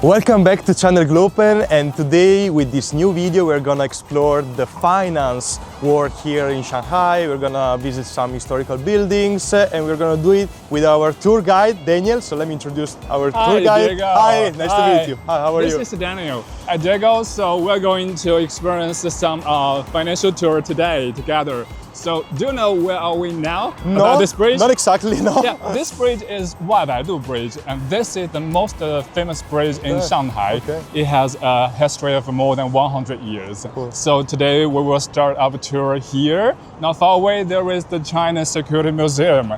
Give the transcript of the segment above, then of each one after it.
Welcome back to channel Glopen, and today with this new video we're gonna explore the finance world here in Shanghai. We're gonna visit some historical buildings and we're gonna do it with our tour guide Daniel. So let me introduce our tour guide. Diego. Hi, nice to meet you. Hi, how are you? This is Daniel. Hi Diego, so we're going to experience some financial tour today together. So do you know where are we now? No, about this bridge? Not exactly, no. Yeah, this bridge is Waibaidu Bridge, and this is the most famous bridge in Shanghai. Okay. It has a history of more than 100 years. Cool. So today we will start our tour here. Not far away there is the China Securities Museum.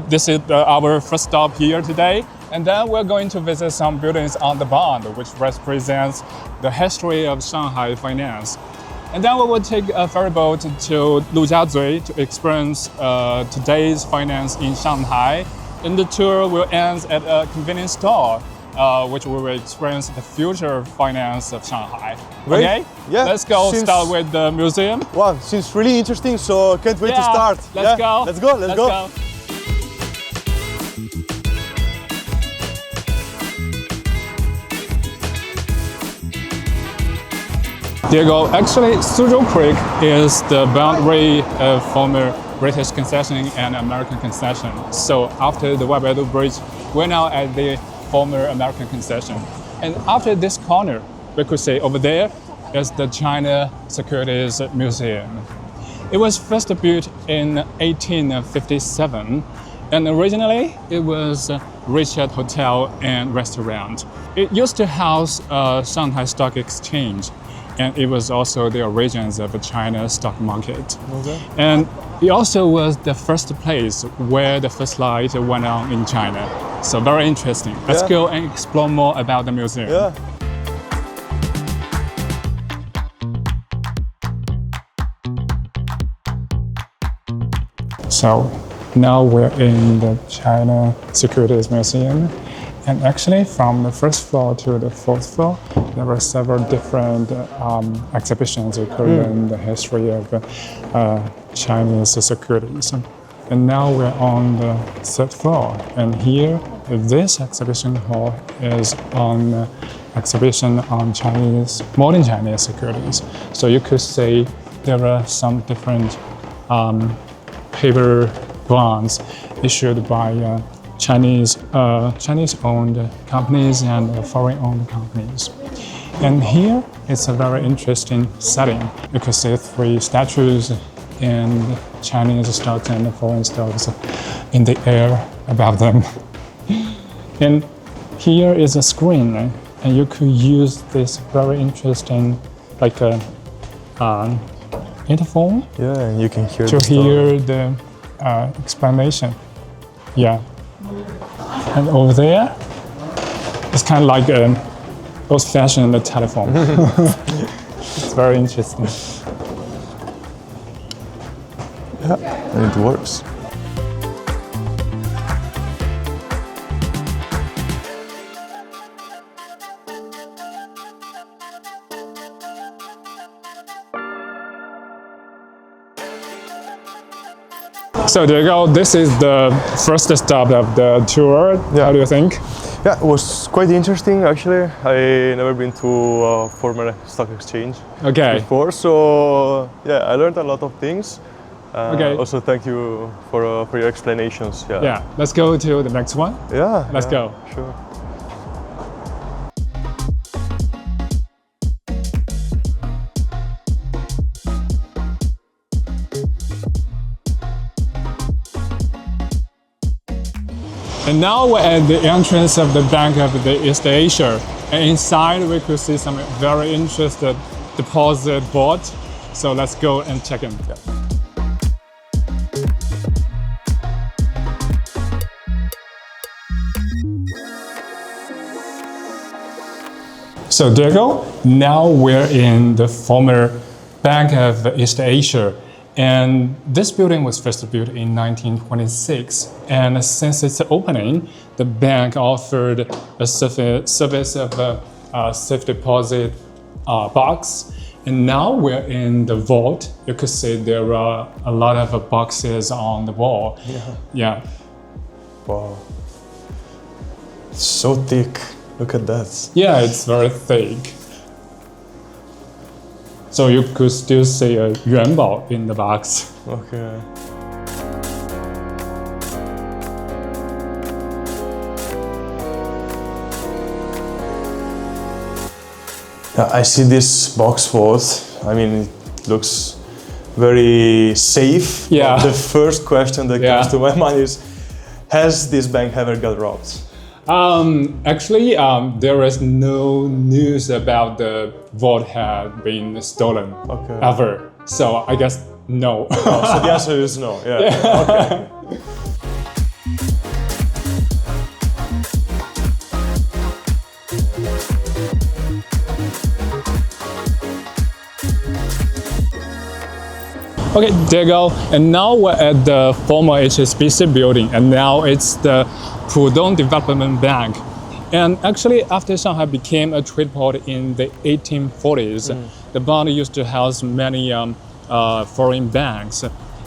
This is our first stop here today. And then we're going to visit some buildings on the bond, which represents the history of Shanghai finance. And then we will take a ferry boat to Lujiazui to experience today's finance in Shanghai. And the tour will end at a convenience store, which we will experience the future finance of Shanghai. Great. Okay? Yeah. Let's go start with the museum. Wow, seems really interesting, so can't wait to start. Let's go. Let's go, let's go. Diego, actually, Suzhou Creek is the boundary of former British concession and American concession. So after the Waibaidu Bridge, we're now at the former American concession. And after this corner, we could say over there is the China Securities Museum. It was first built in 1857, and originally it was a Richard Hotel and Restaurant. It used to house Shanghai Stock Exchange, and it was also the origins of the China stock market. Okay. And it also was the first place where the first light went on in China. So very interesting. Let's go and explore more about the museum. Yeah. So now we're in the China Securities Museum. And actually, from the first floor to the fourth floor, there were several different exhibitions covering the history of Chinese securities. And now we're on the third floor. And here, this exhibition hall is on exhibition on modern Chinese securities. So you could say there are some different paper bonds issued by Chinese-owned companies and foreign-owned companies. And here, it's a very interesting setting. You could see three statues and Chinese stocks and foreign stocks in the air above them. And here is a screen, and you could use this very interesting, like a interphone. Yeah, and you can hear to hear the explanation. Yeah. And over there, it's kind of like an old-fashioned telephone. It's very interesting. Yeah, and it works. So Diego, this is the first stop of the tour. Yeah. How do you think? Yeah, it was quite interesting actually. I never been to a former stock exchange before, so yeah, I learned a lot of things. Also, thank you for your explanations. Yeah, let's go to the next one. Yeah, let's go. Sure. And now we're at the entrance of the Bank of the East Asia. And inside we could see some very interesting deposit vault. So let's go and check in. Yeah. So Diego, now we're in the former Bank of East Asia. And this building was first built in 1926. And since its opening, the bank offered a service of a safe deposit box. And now we're in the vault. You could see there are a lot of boxes on the wall. Yeah. Wow. So thick. Look at that. Yeah, it's very thick. So you could still see a yuanbao in the box. Okay. I see this box fort. I mean, it looks very safe. Yeah. The first question that comes to my mind is, has this bank ever got robbed? Actually, there is no news about the vault had been stolen ever. So I guess no. Oh, so the answer is no. Yeah. Okay. Okay, there you go. And now we're at the former HSBC building, and now it's the Pudong Development Bank. And actually, after Shanghai became a trade port in the 1840s, the bond used to house many foreign banks.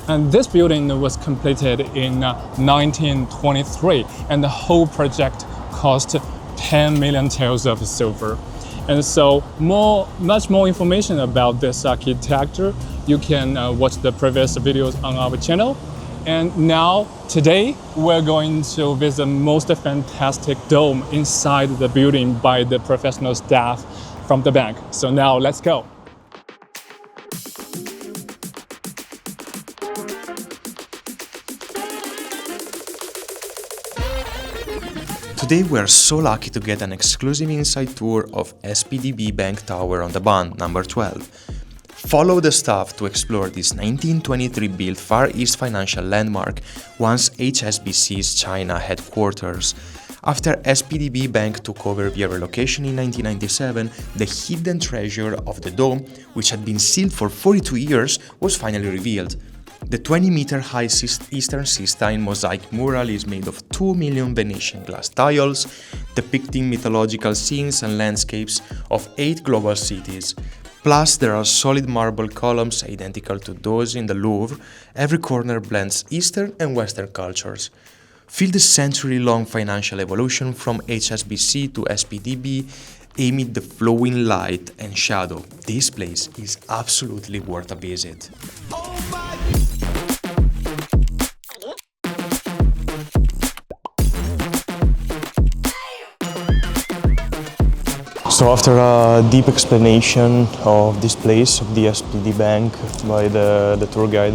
And this building was completed in 1923, and the whole project cost 10 million taels of silver. And so much more information about this architecture, you can watch the previous videos on our channel. And now, today, we're going to visit the most fantastic dome inside the building by the professional staff from the bank. So now, let's go. Today we are so lucky to get an exclusive inside tour of SPDB Bank Tower on the bond, number 12. Follow the staff to explore this 1923 built Far East financial landmark, once HSBC's China headquarters. After SPDB Bank took over via relocation in 1997, the hidden treasure of the dome, which had been sealed for 42 years, was finally revealed. The 20-meter-high Eastern Sistine mosaic mural is made of 2 million Venetian glass tiles, depicting mythological scenes and landscapes of 8 global cities. Plus, there are solid marble columns identical to those in the Louvre. Every corner blends Eastern and Western cultures. Feel the century-long financial evolution from HSBC to SPDB amid the flowing light and shadow. This place is absolutely worth a visit. So after a deep explanation of this place, of the SPD Bank, by the tour guide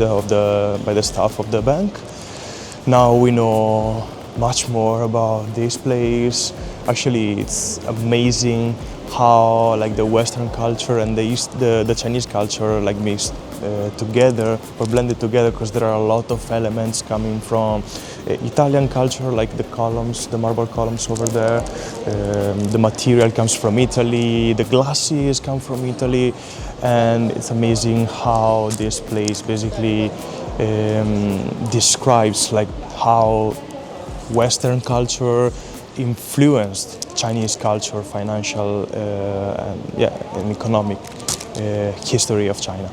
by the staff of the bank, now we know much more about this place. Actually, it's amazing how like the Western culture and the Chinese culture like mixed together or blended together, because there are a lot of elements coming from Italian culture, like the columns, the marble columns over there. The material comes from Italy, the glasses come from Italy, and it's amazing how this place basically describes like how Western culture influenced Chinese culture, financial and economic history of China.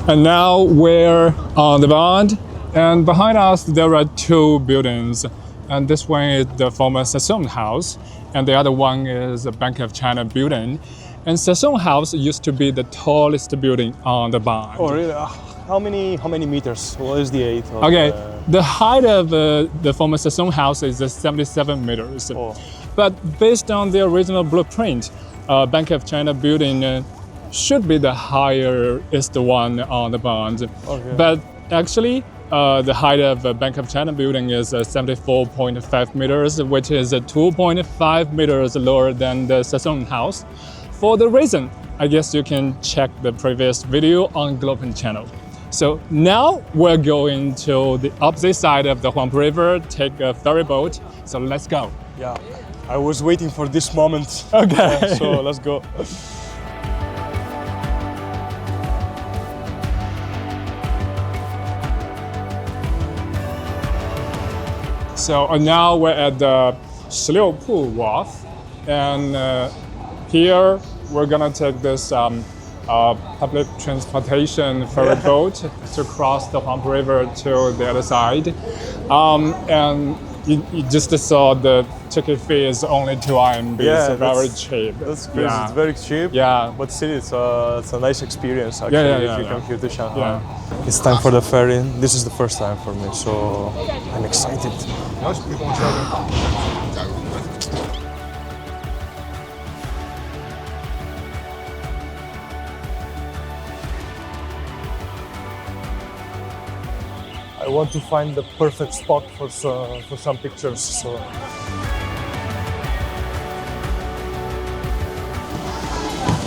And now we're on the bond, and behind us there are 2 buildings. And this one is the former Sassoon house, and the other one is the Bank of China building. And Sassoon house used to be the tallest building on the bond. Oh really? How many meters? What is the height? Okay, the height of the former Sassoon house is 77 meters. Oh. But based on the original blueprint, Bank of China building should be the highest one on the bond. Okay. But actually, the height of Bank of China building is 74.5 meters, which is 2.5 meters lower than the Sassoon house. For the reason, I guess you can check the previous video on Glopen channel. So now we're going to the opposite side of the Huangpu River, take a ferry boat. So let's go. Yeah, I was waiting for this moment. Okay. So let's go. So now we're at the Huangpu Wharf, and here we're gonna take this public transportation ferry boat to cross the Huangpu River to the other side. And you just saw the ticket fee is only 2 RMB. Yeah, it's very cheap. That's crazy. Yeah. It's very cheap. Yeah. But still, it's a nice experience actually if you come here to Shanghai. Yeah. It's time for the ferry. This is the first time for me, so I'm excited. I want to find the perfect spot for some pictures. So.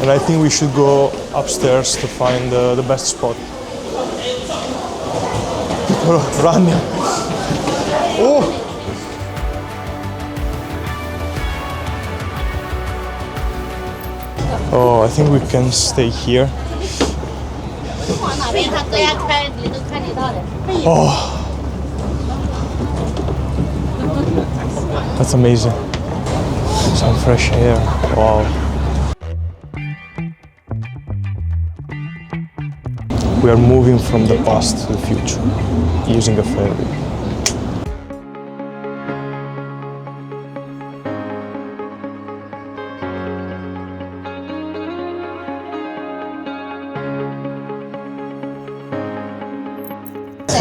And I think we should go upstairs to find the best spot. Run! Oh! Oh, I think we can stay here. Oh, that's amazing. Some fresh air. Wow. We are moving from the past to the future using a ferry.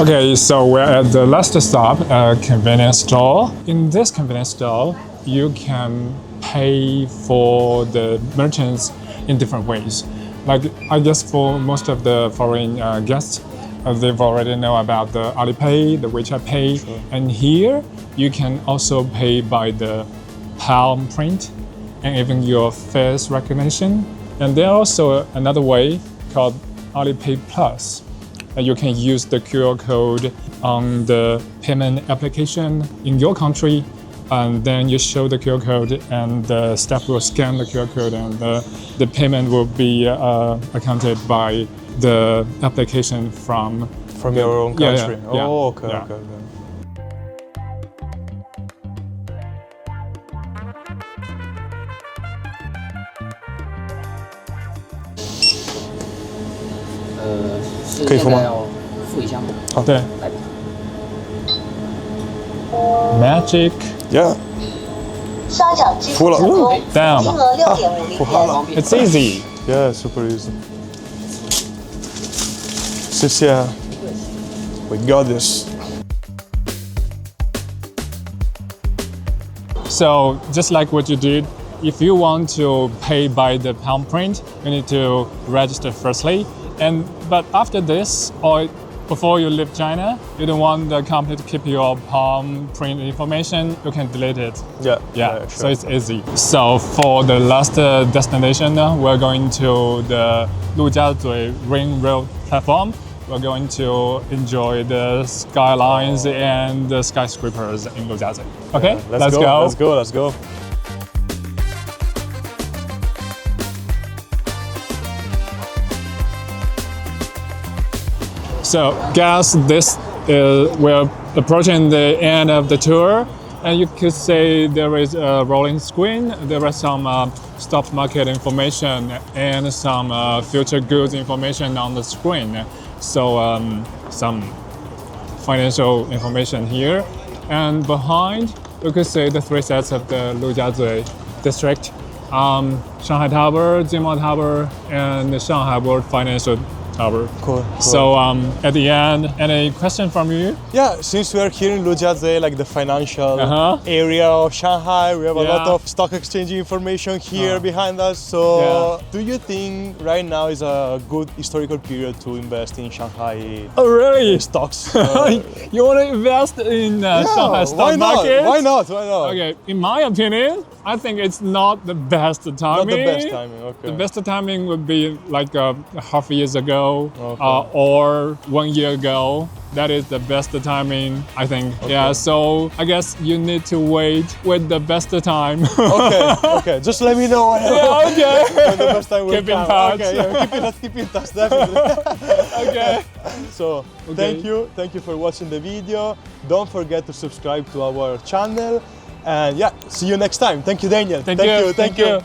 Okay, so we're at the last stop, a convenience store. In this convenience store, you can pay for the merchants in different ways. Like, I guess for most of the foreign guests, they've already know about the alipay, the WeChat Pay. Sure. And here, you can also pay by the palm print and even your face recognition. And there's also another way called Alipay Plus. You can use the QR code on the payment application in your country, and then you show the QR code and the staff will scan the QR code, and the payment will be accounted by the application from your own country. Yeah, oh, okay, yeah. okay. Magic. Yeah. Damn. It's easy. Yeah, super easy. Cecilia, we got this. So just like what you did, if you want to pay by the palm print, you need to register firstly. But after this, or before you leave China, you don't want the company to keep your palm print information, you can delete it. Yeah, sure. So it's easy. Okay. So for the last destination, we're going to the Lujiazui ring road platform. We're going to enjoy the skylines and the skyscrapers in Lujiazui. Okay, yeah, let's go. Let's go. So, guys, we're approaching the end of the tour, and you could say there is a rolling screen. There is some stock market information and some future goods information on the screen. So, some financial information here, and behind you could say the 3 sets of the Lujiazui district: Shanghai Tower, Jinmao Tower, and the Shanghai World Financial Tower. Cool. So at the end, any question from you? Yeah, since we are here in Lujiazui, like the financial area of Shanghai, we have a lot of stock exchange information here behind us. So do you think right now is a good historical period to invest in Shanghai stocks? You want to invest in Shanghai stock market? Why not? Okay, in my opinion, I think it's not the best timing. Not the best timing, okay. The best timing would be like half years ago or 1 year ago. That is the best timing, I think. Okay. Yeah, so I guess you need to wait with the best time. Okay. Just let me know when the best time will keep in touch. Okay, yeah, keep in touch, definitely. Okay. So, thank you for watching the video. Don't forget to subscribe to our channel. And yeah, see you next time. Thank you, Daniel. Thank you.